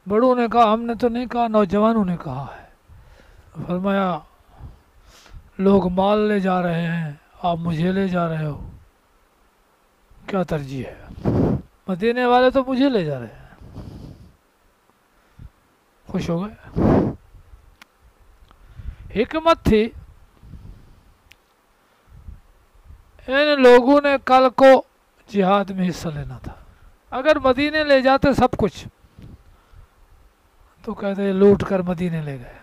بڑوں نے کہا ہم نے تو نہیں کہا، نوجوانوں نے کہا ہے۔ فرمایا لوگ مال لے جا رہے ہیں، آپ مجھے لے جا رہے ہو، کیا ترجیح ہے؟ مدینے والے تو مجھے لے جا رہے ہیں۔ خوش ہو گئے۔ حکمت تھی ان لوگوں نے کل کو جہاد میں حصہ لینا تھا، اگر مدینے لے جاتے سب کچھ تو کہتے لوٹ کر مدینے لے گئے،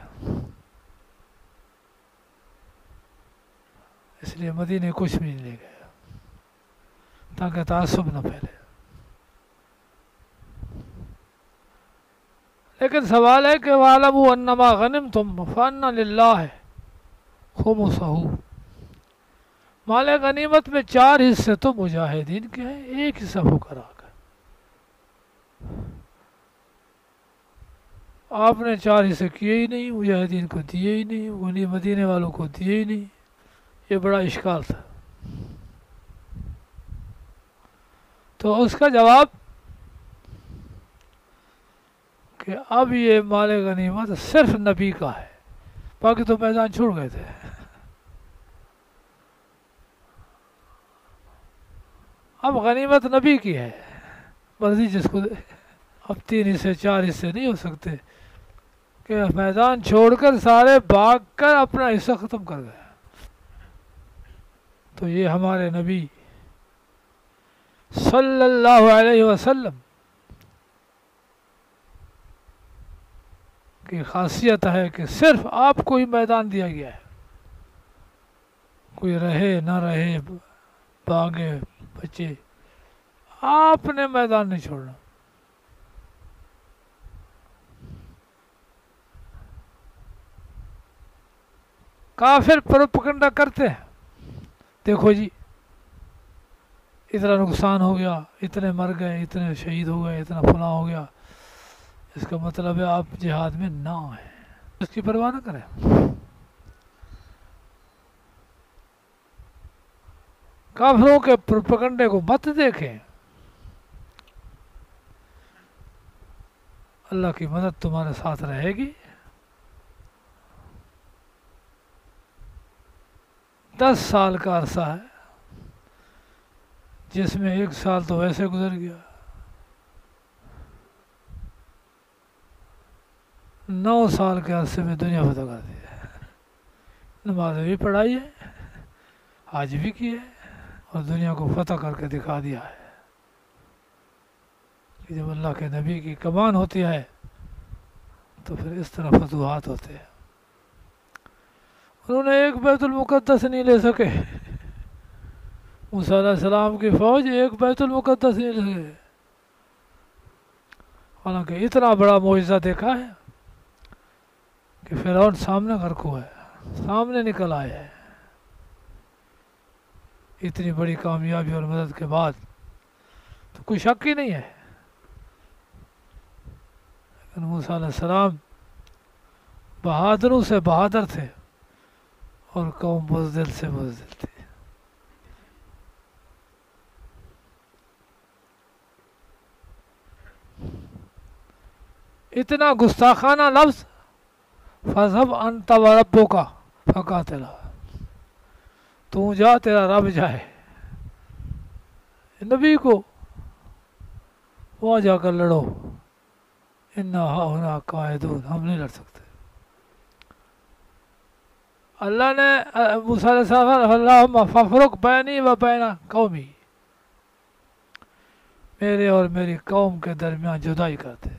اس لیے مدینے کچھ بھی نہیں لے گئے تاکہ تعصب نہ پھیلے۔ لیکن سوال ہے کہ وَاعْلَمُوا أَنَّمَا غَنِمْتُمْ فَأَنَّ لِلَّهِ خُمُسَهُ، مال غنیمت میں 4 حصے تو مجاہدین کے ہیں، 1 حصہ فقراء کا۔ آپ نے 4 حصے کیے ہی نہیں، مجاہدین کو دیے ہی نہیں، مدینے والوں کو دیے ہی نہیں، یہ بڑا اشکال تھا۔ تو اس کا جواب کہ اب یہ مال غنیمت صرف نبی کا ہے، باقی تو میدان چھوڑ گئے تھے۔ اب غنیمت نبی کی ہے، مرضی جس کو دے۔ اب 3 حصے 4 حصے نہیں ہو سکتے کہ میدان چھوڑ کر سارے بھاگ کر اپنا حصہ ختم کر گئے۔ تو یہ ہمارے نبی صلی اللہ علیہ وسلم کی خاصیت ہے کہ صرف آپ کو ہی میدان دیا گیا ہے، کوئی رہے نہ رہے، بھاگے بچے، آپ نے میدان نہیں چھوڑنا۔ کافر پروپگنڈا کرتے ہیں، دیکھو جی اتنا نقصان ہو گیا، اتنے مر گئے، اتنے شہید ہو گئے، اتنا فلاں ہو گیا، اس کا مطلب ہے آپ جہاد میں نہ آئیں، اس کی پرواہ نہ کریں۔ کافروں کے پروپیگنڈے کو مت دیکھیں، اللہ کی مدد تمہارے ساتھ رہے گی۔ 10 سال کا عرصہ ہے جس میں 1 سال تو ویسے گزر گیا، 9 سال کے عرصے میں دنیا فتح کر دی ہے، نماز بھی پڑھائی ہے، حج بھی کی ہے، اور دنیا کو فتح کر کے دکھا دیا ہے کہ جب اللہ کے نبی کی کمان ہوتی ہے تو پھر اس طرح فتوحات ہوتے ہیں۔ انہوں نے ایک بیت المقدس نہیں لے سکے، موسیٰ علیہ السلام کی فوج ایک بیت المقدس نہیں لے سکے، حالانکہ اتنا بڑا معجزہ دیکھا ہے کہ فرعون سامنے غرق ہے، سامنے نکل آئے ہیں۔ اتنی بڑی کامیابی اور مدد کے بعد تو کوئی شک ہی نہیں ہے، لیکن موسیٰ علیہ السلام بہادروں سے بہادر تھے اور قوم بزدل سے بزدل تھی۔ اتنا گستاخانہ لفظ فَاذْهَبْ أَنْتَ وَرَبُّكَ فَقَاتِلَا، تو جا تیرا رب جائے، نبی کو وہاں جا کر لڑو، اِنَّا هَاهُنَا قَاعِدُونَ، ہم نہیں لڑ سکتے۔ اللہ نے موسیٰ علیہ السلام اللہم فَافْرُقْ بَيْنِي وَبَيْنَ قَوْمِي، میرے اور میری قوم کے درمیان جدائی کرتے،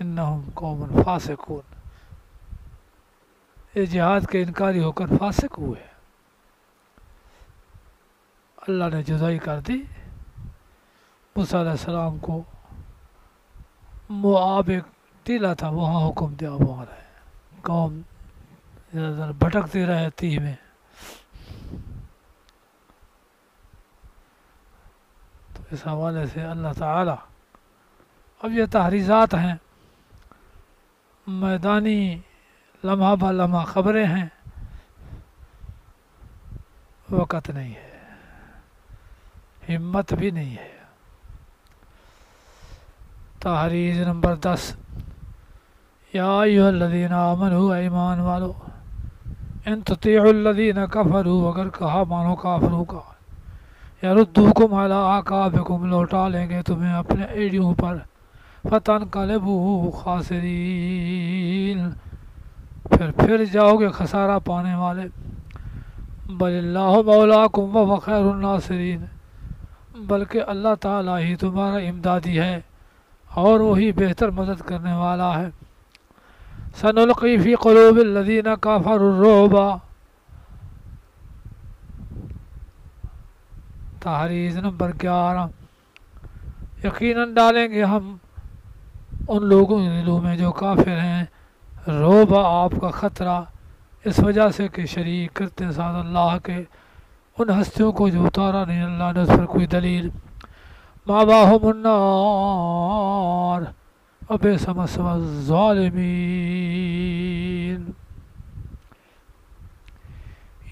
انہم قوم فاسقون، یہ جہاد کے انکاری ہو کر فاسق ہوئے، اللہ نے جدائی کر دی۔ موسیٰ علیہ السلام کو موآب ایک ٹیلہ تھا، وہاں حکم دیا وہاں رہے، قوم ادھر ادھر بھٹکتی رہے تیہ میں۔ تو اس حوالے سے اللہ تعالی، اب یہ تحریضات ہیں، میدانی لمحہ بہ لمحہ خبریں ہیں، وقت نہیں ہے، ہمت بھی نہیں ہے۔ تحریر نمبر 10، یا ایھا الذین آمنوا، ایمان والو، ان تطیعوا الذین کفروا، اگر کہا مانو کافروں کا، یردوکم علی اعقابکم، لوٹا لیں گے تمہیں اپنے ایڑیوں پر، فتنقلبوا خاسرین، پھر جاؤ گے خسارہ پانے والے، بل اللہ مولاکم وهو خیر الناصرین، بلکہ اللہ تعالیٰ ہی تمہارا امدادی ہے اور وہی بہتر مدد کرنے والا ہے۔ سنلقی فی قلوب الذین کفروا الرعب، تحریر نمبر 11، یقیناً ڈالیں گے ہم ان لوگوں کے دلوں میں جو کافر ہیں رعب، آپ کا خطرہ، اس وجہ سے کہ شریک کرتے ساتھ اللہ کے ان ہستیوں کو جو اتارا نہیں اللہ نے اس پر کوئی دلیل۔ مأواہم النار وبئس مثوی الظالمین،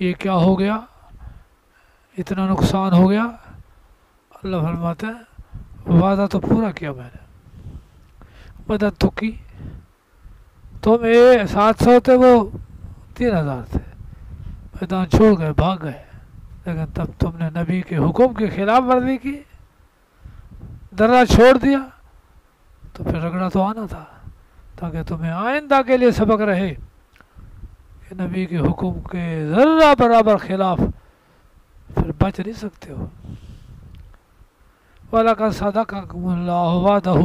یہ کیا ہو گیا، اتنا نقصان ہو گیا۔ اللہ فرماتے ہیں وعدہ تو پورا کیا میں نے، مدد تو کی، تم 700 تھے، وہ 3000 تھے، میدان چھوڑ گئے، بھاگ گئے، لیکن تب تم نے نبی کے حکم کی خلاف ورزی کی، درہ چھوڑ دیا، تو پھر رگڑا تو آنا تھا، تاکہ تمہیں آئندہ کے لیے سبق رہے کہ نبی کے حکم کے ذرہ برابر خلاف پھر بچ نہیں سکتے ہو۔ وَلَقَدْ صَدَقَكُمُ اللَّهُ وَعْدَهُ،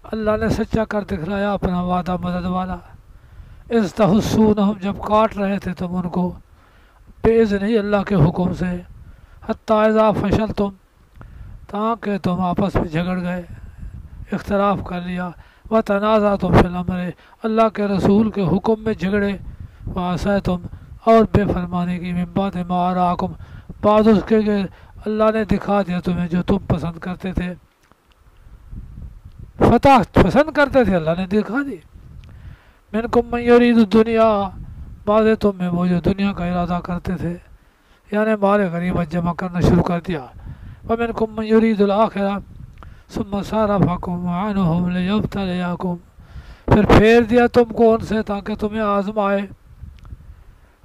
اللہ نے سچا کر دکھلایا اپنا وعدہ مدد والا۔ اِذْ تَحُسُّونَهُمْ، جب کاٹ رہے تھے تم ان کو، بِإِذْنِهِ، اللہ کے حکم سے، حَتَّىٰ إِذَا فَشَلْتُمْ، تاکہ تم آپس میں جھگڑ گئے، اختلاف کر لیا، وَتَنَازَعْتُمْ فِي الْأَمْرِ، اللہ کے رسول کے حکم میں جھگڑے، وَعَصَيْتُمْ، اور بے فرمانی کی، مِن بَعْدِ مَا أَرَاكُمْ، بعد اس کے کہ اللہ نے دکھا دیا تمہیں جو تم پسند کرتے تھے، فتح پسند کرتے تھے اللہ نے دکھا دی۔ مِنْكُمْ مَنْ يُرِيدُ الدُّنْيَا، بعض تم میں وہ جو دنیا کا ارادہ کرتے تھے، یعنی مال غنیمت جمع کرنا شروع کر دیا۔ وَمِنْكُمْ مَنْ يُرِيدُ الْآخِرَةَ ثُمَّ صَرَفَكُمْ عَنْهُمْ لِيَبْتَلِيَكُمْ، پھر پھیر دیا تم کو ان سے تاکہ تمہیں آزمائے۔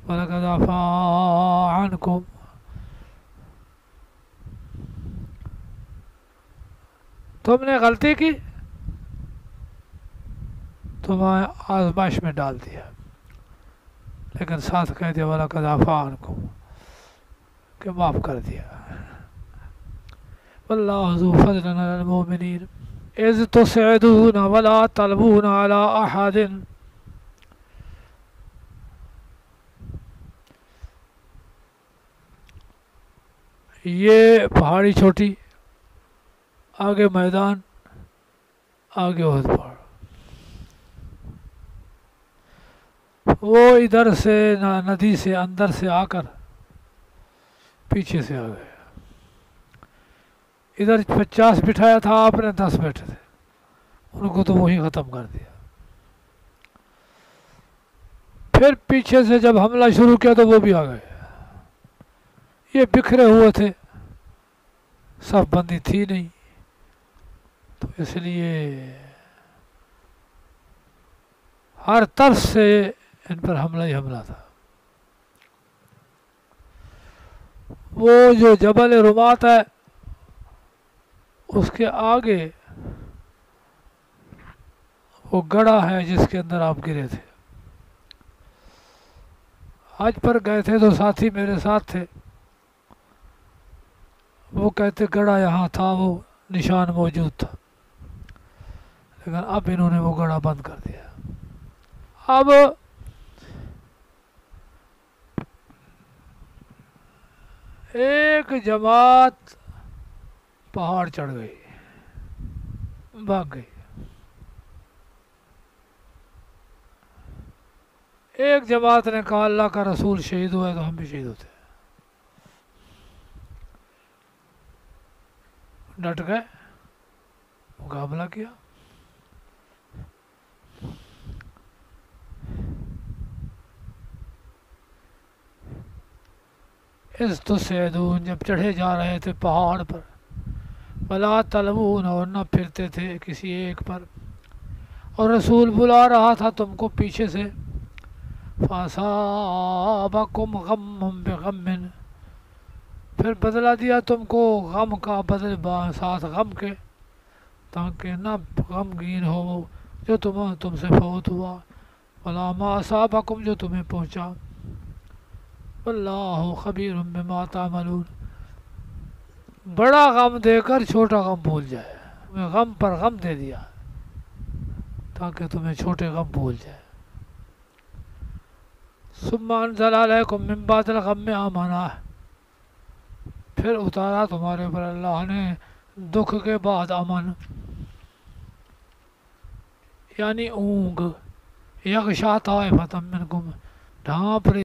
وَلَقَدْ عَفَا عَنْكُمْ، تم نے غلطی کی، تمہیں آزمائش میں ڈال دیا، لیکن ساتھ کہہ دیا وَلَقَدْ عَفَا عَنْكُمْ، کہ معاف کر دیا۔ وَاللَّهُ ذُو فَضْلٍ عَلَى الْمُؤْمِنِينَ إِذْ تُسْعِدُونَ وَلَا تَلْوُونَ عَلَى أَحَدٍ، یہ پہاڑی چھوٹی، آگے میدان، آگے احد پہاڑ، وہ ادھر سے ندی سے اندر سے آ کر پیچھے سے آ گئے، ادھر 50 بٹھایا تھا آپ نے، 10 بیٹھے تھے، ان کو تو وہی ختم کر دیا۔ پھر پیچھے سے جب حملہ شروع کیا تو وہ بھی آ گئے، یہ بکھرے ہوئے تھے، صف بندی تھی نہیں، تو اس لیے ہر طرف سے ان پر حملہ ہی حملہ تھا۔ وہ جو جبل رمات ہے اس کے آگے وہ گڑھا ہے جس کے اندر آپ گرے تھے۔ حج پر گئے تھے تو ساتھی میرے ساتھ تھے، وہ کہتے گڑھا یہاں تھا، وہ نشان موجود تھا، لیکن اب انہوں نے وہ گڑھا بند کر دیا۔ اب ایک جماعت پہاڑ چڑھ گئی، بھاگ گئی، ایک جماعت نے کہا اللہ کا رسول شہید ہوا ہے تو ہم بھی شہید ہوتے ہیں، ڈٹ گئے، مقابلہ کیا۔ اس تسعدون، جب چڑھے جا رہے تھے پہاڑ پر، ولا تلوون، اور نہ پھرتے تھے کسی ایک پر، اور رسول بلا رہا تھا تم کو پیچھے سے، فَأَصَابَكُمْ غَمٌّ بِغَمٍّ، پھر بدلا دیا تم کو غم کا بدل ساتھ غم کے، تاکہ نہ غمگین ہو جو تم سے فوت ہوا، وَلَا مَا أَصَابَكُمْ، جو تمہیں پہنچا، وَاللَّهُ خَبِيرٌ بِمَا تَعْمَلُونَ، بڑا غم دے کر چھوٹا غم بھول جائے، تمہیں غم پر غم دے دیا تاکہ تمہیں چھوٹے غم بھول جائے۔ ثُمَّ أَنزَلَ عَلَيْكُم مِّن بَعْدِ الْغَمِّ أَمَانَةً، پھر اتارا تمہارے پر اللہ نے دکھ کے بعد امن، یعنی اونگ، یغشا طائفۃ منکم، ڈھانپ